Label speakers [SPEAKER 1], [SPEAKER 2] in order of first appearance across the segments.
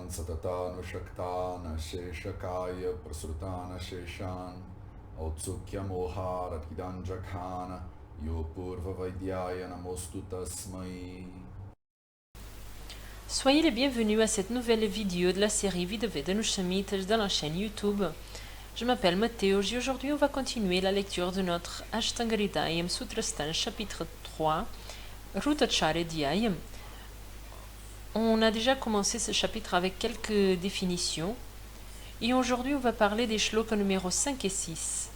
[SPEAKER 1] Sheshan Satatan Shaktan Sheshakaya Prasrutan Sheshan Autsukya Mohara Tidanjakhan Yopurva Vaidyaya Namostu Tasmai.
[SPEAKER 2] Soyez les bienvenus à cette nouvelle vidéo de la série Vidoveda dans la chaîne YouTube. Je m'appelle Matteo et aujourd'hui on va continuer la lecture de notre Ashtanga Hridayam Sutrastan chapitre 3, Rutacharya Dhyayam. On a déjà commencé ce chapitre avec quelques définitions et aujourd'hui on va parler des shlokas numéros 5 et 6.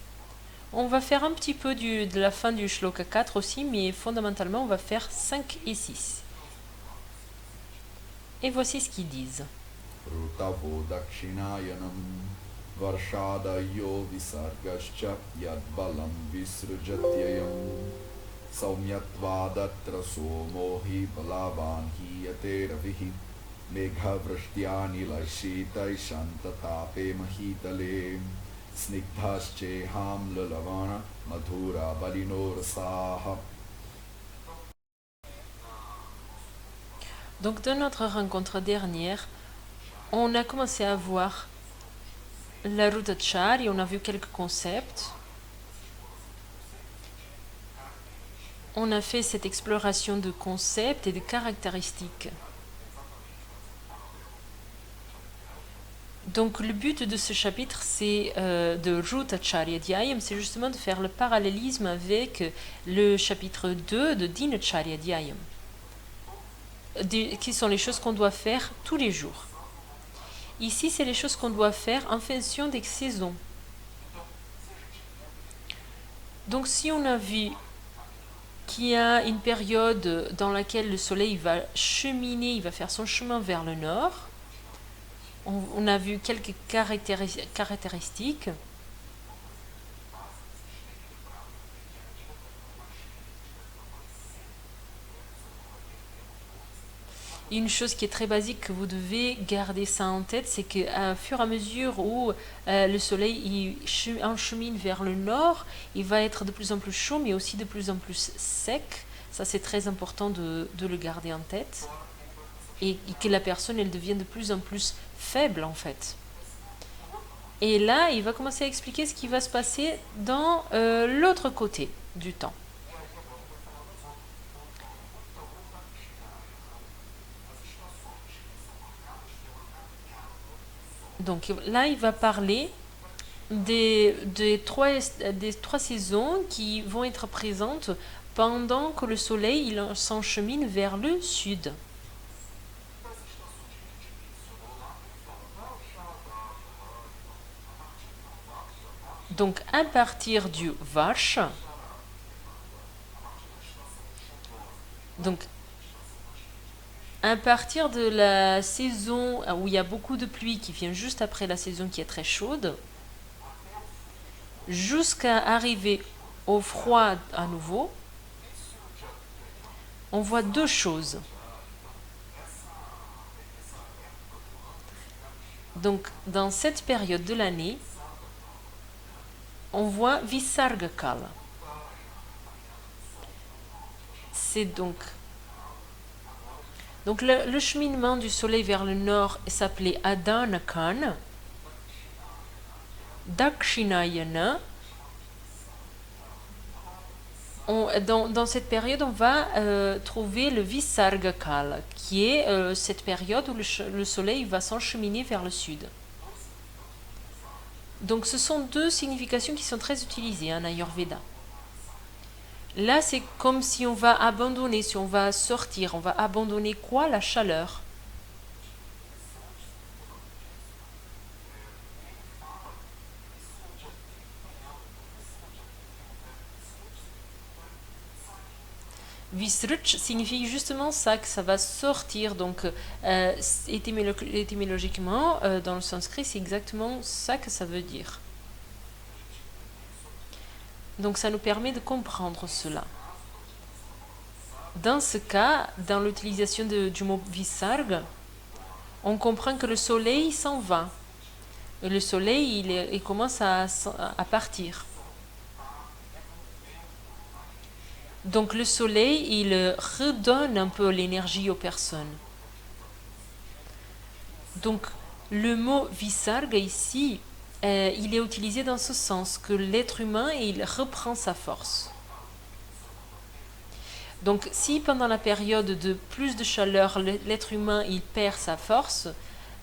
[SPEAKER 2] On va faire un petit peu de la fin du shloka 4 aussi, mais fondamentalement on va faire 5 et 6. Et voici ce qu'ils disent.
[SPEAKER 1] Rutavo Dakshinayanam Varshadayo Visargascha Yadbalam Visrujatyayam Saumyatvadatra Somohi Balavan Hiyate Ravihi Megha Vrashtyani Lashita Shantatape Mahitale Snigdhasche Hamla Lavana Madhura Balinor Saha.
[SPEAKER 2] Donc dans notre rencontre dernière, on a commencé à voir la Rutacharya et on a vu quelques concepts. On a fait cette exploration de concepts et de caractéristiques. Donc le but de ce chapitre, c'est de Rutacharya Dhyayam, c'est justement de faire le parallélisme avec le chapitre 2 de Dinacharya Dhyayam, qui sont les choses qu'on doit faire tous les jours. Ici, c'est les choses qu'on doit faire en fonction des saisons. Donc si on a vu qu'il y a une période dans laquelle le soleil va cheminer, il va faire son chemin vers le nord, on a vu quelques caractéristiques. Une chose qui est très basique, que vous devez garder ça en tête, c'est qu'à fur et à mesure où le soleil enchemine vers le nord, il va être de plus en plus chaud, mais aussi de plus en plus sec. Ça, c'est très important de le garder en tête. Et que la personne, elle devienne de plus en plus faible, en fait. Et là, il va commencer à expliquer ce qui va se passer dans l'autre côté du temps. Donc là, il va parler des trois saisons qui vont être présentes pendant que le soleil il s'enchemine vers le sud. Donc à partir du Varsha, donc à partir de la saison où il y a beaucoup de pluie qui vient juste après la saison qui est très chaude, jusqu'à arriver au froid à nouveau, on voit deux choses. Donc dans cette période de l'année, on voit Visargakala. C'est donc le cheminement du soleil vers le nord s'appelait Adanakan. Dakshinayana. Dans cette période, on va trouver le Visargakala, qui est cette période où le soleil va s'encheminer vers le sud. Donc ce sont deux significations qui sont très utilisées en Ayurveda. Là, c'est comme si on va abandonner, si on va sortir, on va abandonner quoi? La chaleur. Visruch signifie justement ça, que ça va sortir. Donc, étymologiquement, dans le sanskrit, c'est exactement ça que ça veut dire. Donc, ça nous permet de comprendre cela. Dans ce cas, dans l'utilisation du mot visarga, on comprend que le soleil s'en va. Et le soleil, il commence à partir. Donc le soleil, il redonne un peu l'énergie aux personnes. Donc, le mot visarga ici, il est utilisé dans ce sens, que l'être humain, il reprend sa force. Donc, si pendant la période de plus de chaleur, l'être humain, il perd sa force,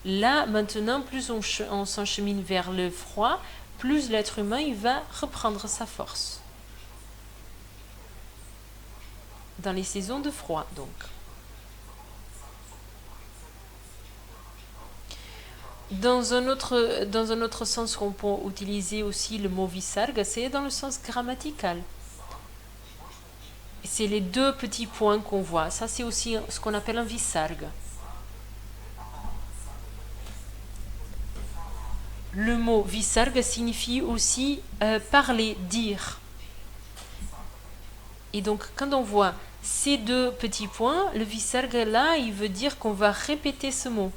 [SPEAKER 2] là, maintenant, plus on s'enchemine vers le froid, plus l'être humain, il va reprendre sa force. Dans les saisons de froid, donc. Dans un autre sens qu'on peut utiliser aussi le mot visarga, c'est dans le sens grammatical. C'est les deux petits points qu'on voit. Ça, c'est aussi ce qu'on appelle un visarga. Le mot visarga signifie aussi parler, dire. Et donc, quand on voit ces deux petits points, le visarga là, il veut dire qu'on va répéter ce mot.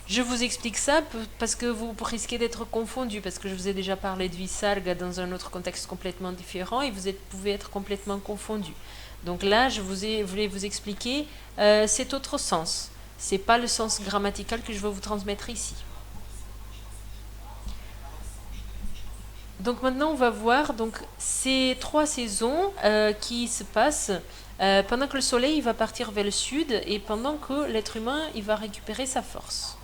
[SPEAKER 2] Je vous explique ça parce que vous risquez d'être confondu, parce que je vous ai déjà parlé de visarga dans un autre contexte complètement différent et vous pouvez être complètement confondu. Donc là, je voulais vous expliquer cet autre sens. C'est pas le sens grammatical que je vais vous transmettre ici. Donc maintenant, on va voir donc, ces 3 saisons qui se passent pendant que le soleil il va partir vers le sud et pendant que l'être humain il va récupérer sa force.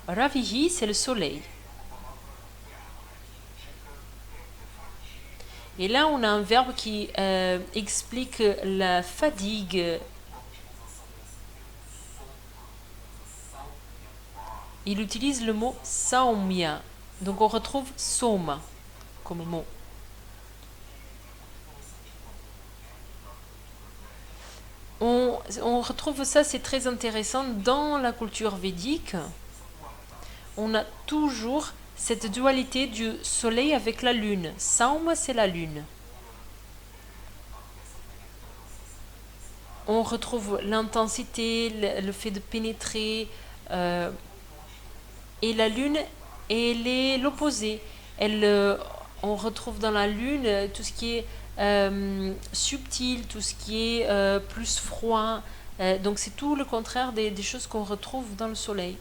[SPEAKER 2] Ravihi, c'est le soleil. Et là, on a un verbe qui explique la fatigue. Il utilise le mot saumya. Donc on retrouve soma comme mot. On retrouve ça, c'est très intéressant, dans la culture védique. On a toujours cette dualité du soleil avec la lune. Sauma, c'est la lune. On retrouve l'intensité, le fait de pénétrer. Et la lune, elle est l'opposé. On retrouve dans la lune tout ce qui est subtil, tout ce qui est plus froid. Donc c'est tout le contraire des choses qu'on retrouve dans le soleil.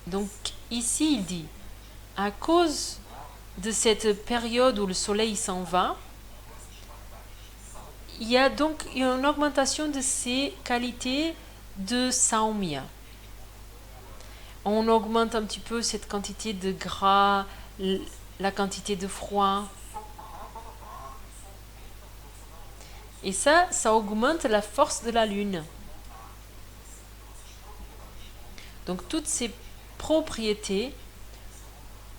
[SPEAKER 2] Donc ici il dit, à cause de cette période où le soleil s'en va, il y a donc une augmentation de ces qualités de saumya. On augmente un petit peu cette quantité de gras, la quantité de froid. Et ça augmente la force de la lune. Donc toutes ces propriétés,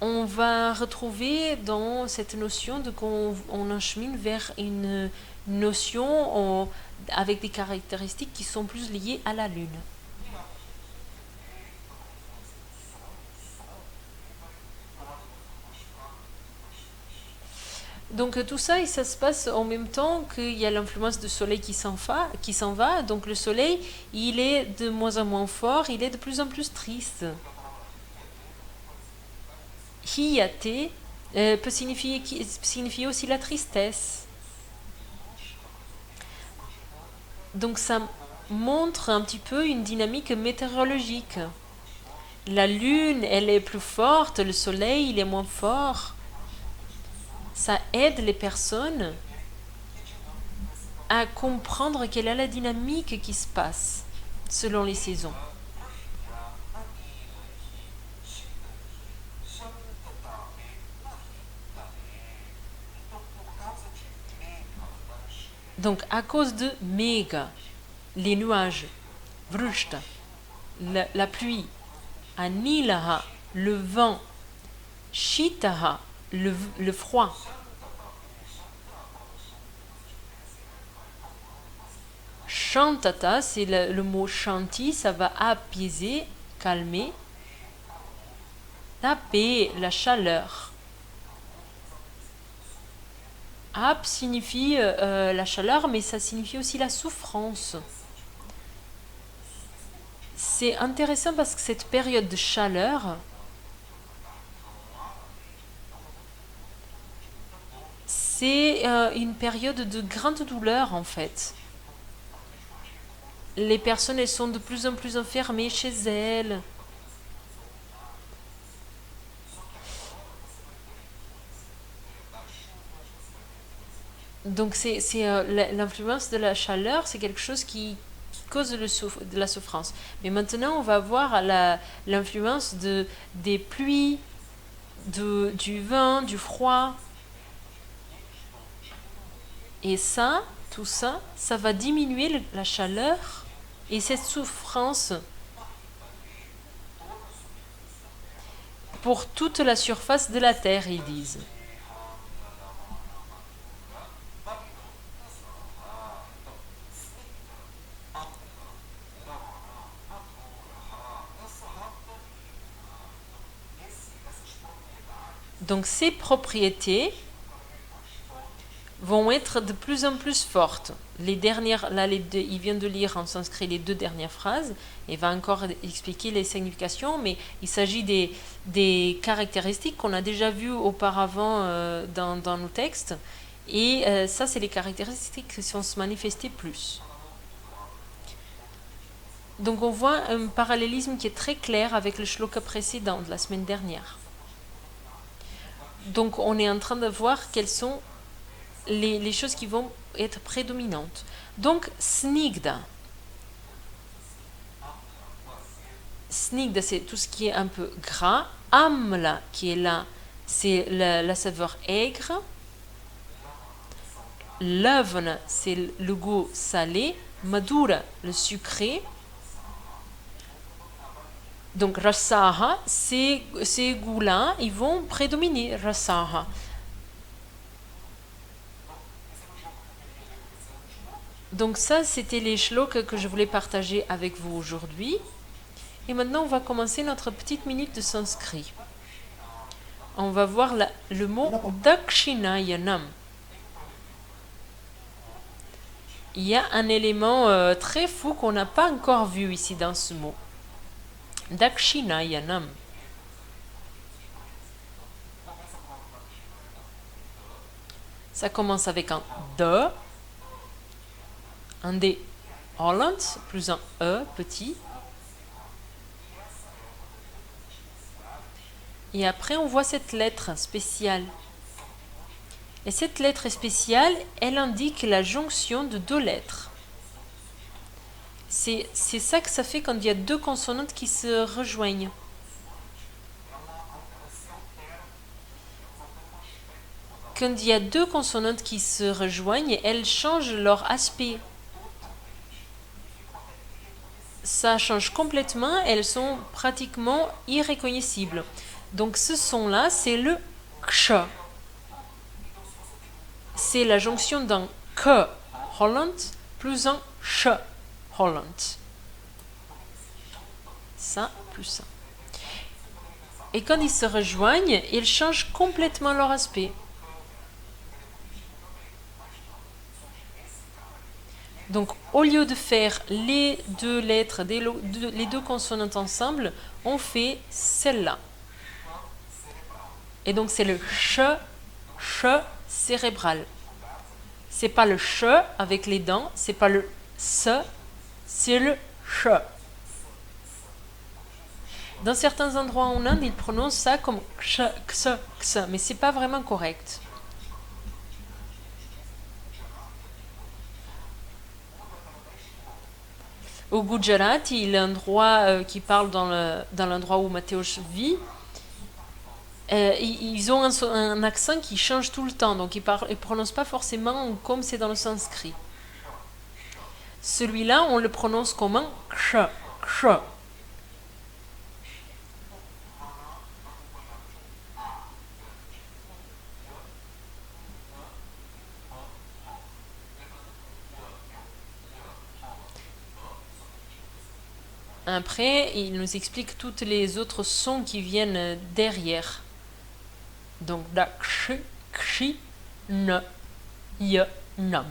[SPEAKER 2] on va retrouver dans cette notion de qu'on enchemine vers une notion avec des caractéristiques qui sont plus liées à la lune. Donc tout ça, et ça se passe en même temps qu'il y a l'influence du soleil qui s'en va. Donc le soleil, il est de moins en moins fort, il est de plus en plus triste. Hiyate peut signifier aussi la tristesse. Donc ça montre un petit peu une dynamique météorologique. La lune, elle est plus forte, le soleil, il est moins fort. Ça aide les personnes à comprendre quelle est la dynamique qui se passe selon les saisons. Donc, à cause de méga, les nuages, vrushta, la pluie, anilaha, le vent, shitaha, le froid. Shantata, c'est le mot shanti, ça va apaiser, calmer. La paix, la chaleur. Ap signifie la chaleur, mais ça signifie aussi la souffrance. C'est intéressant parce que cette période de chaleur, c'est une période de grande douleur en fait. Les personnes, elles sont de plus en plus enfermées chez elles. Donc l'influence de la chaleur, c'est quelque chose qui cause de la souffrance. Mais maintenant, on va voir l'influence des pluies, du vent, du froid. Et ça, tout ça, ça va diminuer la chaleur et cette souffrance pour toute la surface de la Terre, ils disent. Donc ces propriétés vont être de plus en plus fortes. Les dernières, là, il vient de lire en sanskrit les 2 dernières phrases, et va encore expliquer les significations, mais il s'agit des caractéristiques qu'on a déjà vues auparavant dans nos textes, et ça, c'est les caractéristiques qui vont se manifester plus. Donc on voit un parallélisme qui est très clair avec le shloka précédent de la semaine dernière. Donc on est en train de voir quelles sont les choses qui vont être prédominantes. Donc snigda. Snigda, c'est tout ce qui est un peu gras. Amla, qui est là, c'est la saveur aigre. Lavana, c'est le goût salé. Madura, le sucré. Donc rasaha, ces goûts-là, ils vont prédominer. Rasaha. Donc ça, c'était les shlokas que je voulais partager avec vous aujourd'hui. Et maintenant, on va commencer notre petite minute de sanskrit. On va voir le mot Dakshinayanam. Il y a un élément très fou qu'on n'a pas encore vu ici dans ce mot. Dakshinayanam. Ça commence avec un D, un D Holland, plus un E petit. Et après, on voit cette lettre spéciale. Et cette lettre spéciale, elle indique la jonction de 2 lettres. C'est ça que ça fait quand il y a 2 consonantes qui se rejoignent. Quand il y a 2 consonantes qui se rejoignent, elles changent leur aspect. Ça change complètement, elles sont pratiquement irrécognoscibles. Donc ce son-là, c'est le ksh. C'est la jonction d'un k Holland plus un sh Holland. Ça plus ça. Et quand ils se rejoignent, ils changent complètement leur aspect. Donc au lieu de faire les 2 lettres, les 2 consonantes ensemble, on fait celle-là. Et donc c'est le ch cérébral. C'est pas le ch avec les dents, c'est pas le s, c'est le ch. Dans certains endroits en Inde, ils prononcent ça comme ks, ks, mais c'est pas vraiment correct. Au Gujarat, il y a un endroit qui parle dans l'endroit où Mathéos vit. Ils ont un accent qui change tout le temps, donc ils ne prononcent pas forcément comme c'est dans le sanskrit. Celui-là, on le prononce comme un ksh, ksh. Après, il nous explique toutes les autres sons qui viennent derrière. Donc, da ksh, kshi, n, y, nam.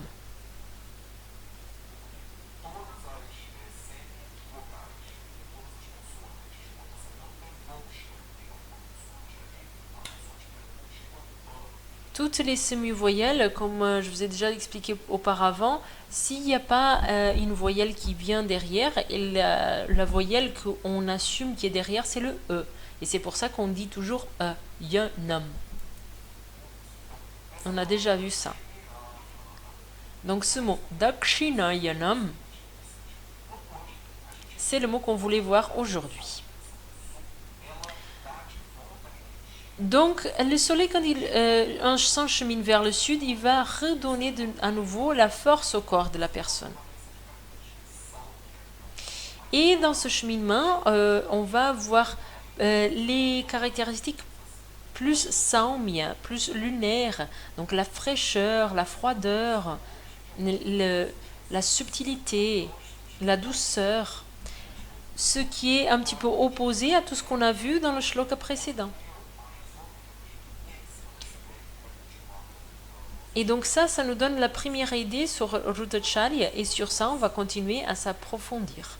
[SPEAKER 2] toutes les semi-voyelles, comme je vous ai déjà expliqué auparavant, s'il n'y a pas une voyelle qui vient derrière, et la voyelle qu'on assume qui est derrière, c'est le E. Et c'est pour ça qu'on dit toujours yanam. On a déjà vu ça. Donc ce mot Dakshinayanam, c'est le mot qu'on voulait voir aujourd'hui. Donc le soleil, quand il s'enchemine vers le sud, il va redonner à nouveau la force au corps de la personne. Et dans ce cheminement, on va voir les caractéristiques plus saumya, plus lunaire, donc la fraîcheur, la froideur, la subtilité, la douceur, ce qui est un petit peu opposé à tout ce qu'on a vu dans le shloka précédent. Et donc ça nous donne la première idée sur Rutacharya, et sur ça on va continuer à s'approfondir.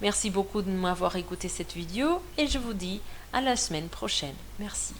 [SPEAKER 2] Merci beaucoup de m'avoir écouté cette vidéo et je vous dis à la semaine prochaine. Merci.